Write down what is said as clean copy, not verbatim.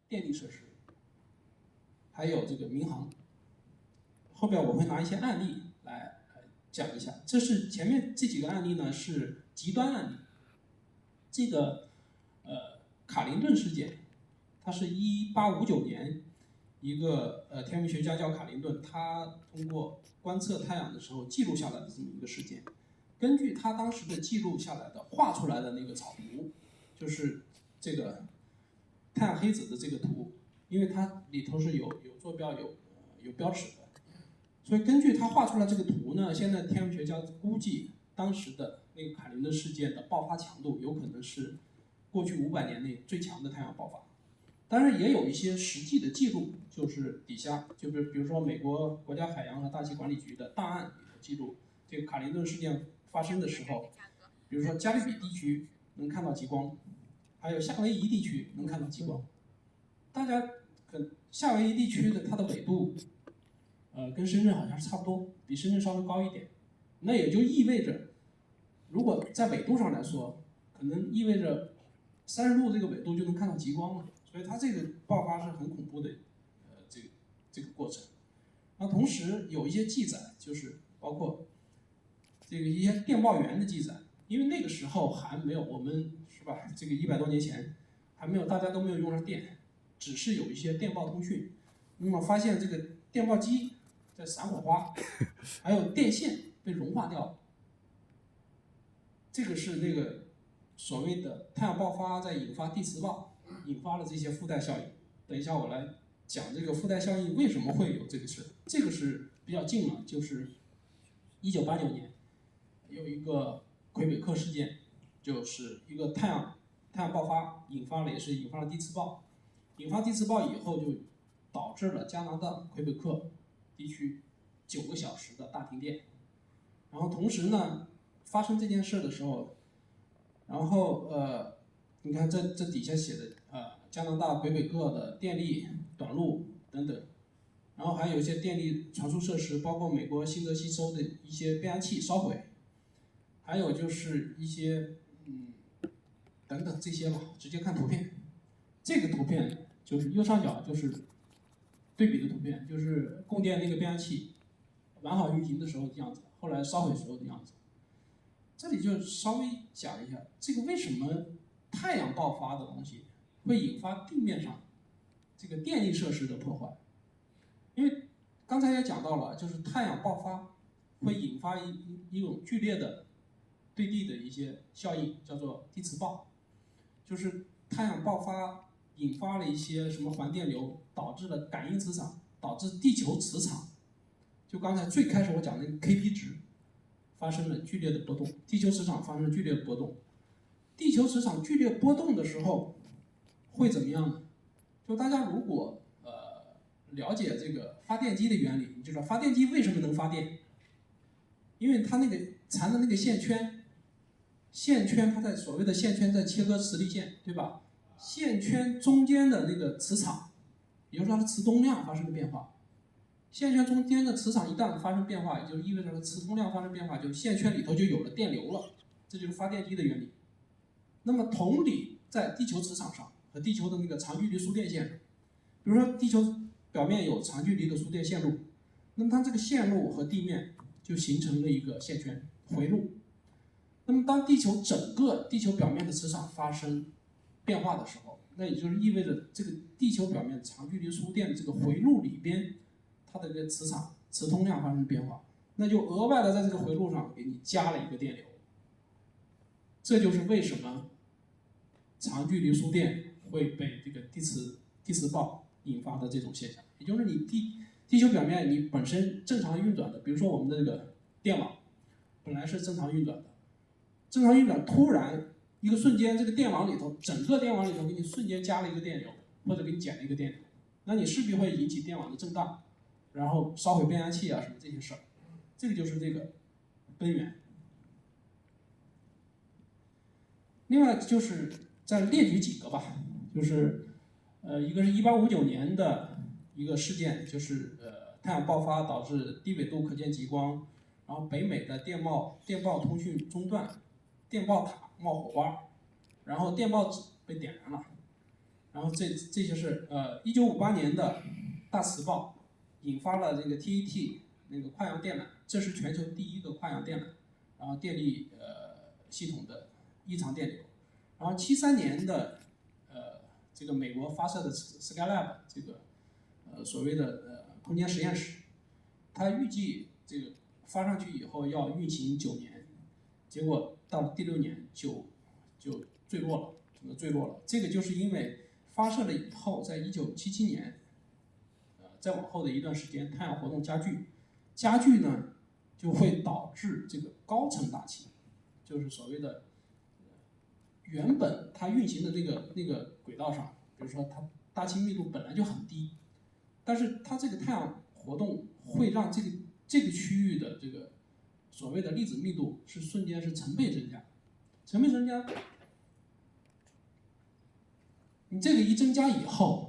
电力设施，还有这个民航。后边我会拿一些案例来讲一下。这是前面这几个案例呢是极端案例。这个卡林顿事件，它是1859年一个天文学家叫卡林顿，他通过观测太阳的时候记录下来的这么一个事件。根据他当时的记录下来的画出来的那个草图，就是这个太阳黑子的这个图，因为它里头是有坐标有标尺的，所以根据他画出来这个图呢，现在天文学家估计当时的那个卡林顿事件的爆发强度有可能是过去500年内最强的太阳爆发。当然也有一些实际的记录，就是底下就是比如说美国国家海洋和大气管理局的档案里头记录这个卡林顿事件发生的时候，比如说加勒比地区能看到极光，还有夏威夷地区能看到极光。大家夏威夷地区的它的纬度，跟深圳好像是差不多，比深圳稍微高一点。那也就意味着，如果在纬度上来说，可能意味着30度这个纬度就能看到极光了。所以它这个爆发是很恐怖的，这个过程。那同时有一些记载，就是包括这个一些电报员的记载，因为那个时候还没有我们是吧？这个100多年前还没有，大家都没有用上电，只是有一些电报通讯。那么发现这个电报机在闪火花，还有电线被融化掉了。这个是那个所谓的太阳爆发在引发地磁暴，引发了这些附带效应。等一下我来讲这个附带效应为什么会有这个事。这个是比较近了，就是1989年有一个魁北克事件，就是一个太阳爆发引发了地磁暴，引发地磁暴以后就导致了加拿大魁北克地区9个小时的大停电。然后同时呢，发生这件事的时候，然后你看这底下写的加拿大魁北克的电力短路等等，然后还有一些电力传输设施，包括美国新泽西州的一些变压器烧毁，还有就是一些等等这些吧，直接看图片。这个图片就是右上角就是对比的图片，就是供电那个变压器完好运行的时候的样子，后来烧毁时候的样子。这里就稍微讲一下，这个为什么太阳爆发的东西会引发地面上这个电力设施的破坏。因为刚才也讲到了，就是太阳爆发会引发一种剧烈的对地的一些效应，叫做地磁暴。就是太阳爆发引发了一些什么环电流，导致了感应磁场，导致地球磁场，就刚才最开始我讲的那个 Kp 值发生了剧烈的波动，地球磁场发生了剧烈的波动。地球磁场剧烈波动的时候会怎么样呢？就大家如果了解这个发电机的原理，你就知道发电机为什么能发电，因为它那个缠的那个线圈它在所谓的线圈在切割磁力线，对吧？线圈中间的那个磁场，也就是说它的磁通量发生了变化。线圈中间的磁场一旦发生变化，也就意味着磁通量发生变化，就是线圈里头就有了电流了，这就是发电机的原理。那么同理，在地球磁场上和地球的那个长距离输电线上，比如说地球表面有长距离的输电线路，那么它这个线路和地面就形成了一个线圈回路。那么当整个地球表面的磁场发生变化的时候，那也就是意味着这个地球表面长距离输电的这个回路里边，它的这个磁通量发生变化，那就额外的在这个回路上给你加了一个电流。这就是为什么长距离输电会被这个地磁暴引发的这种现象。也就是你地球表面你本身正常运转的，比如说我们的这个电网本来是正常运转的，正常运转突然一个瞬间，这个电网里头整个电网里头给你瞬间加了一个电流，或者给你减了一个电流，那你势必会引起电网的震荡，然后烧毁变压器啊什么这些事儿。这个就是这个根源。另外就是再列举几个吧，就是一个是1859年的一个事件，就是太阳爆发导致低纬度可见极光，然后北美的电报通讯中断，电报塔冒火花，然后电报纸被点燃了，然后这就是1958年的大磁暴引发了这个 TET 那个跨洋电缆，这是全球第一个跨洋电缆，然后电力系统的异常电流。然后73年的这个美国发射的 Skylab 这个所谓的空间实验室，它预计这个发上去以后要运行9年，结果到了第6年就坠落了，整个坠落了。这个就是因为发射了以后，在1977年，再往后的一段时间，太阳活动加剧呢，就会导致这个高层大气，就是所谓的原本它运行的那个轨道上，比如说它大气密度本来就很低，但是它这个太阳活动会让这个区域的这个所谓的粒子密度是瞬间是成倍增加，成倍增加。你这个一增加以后，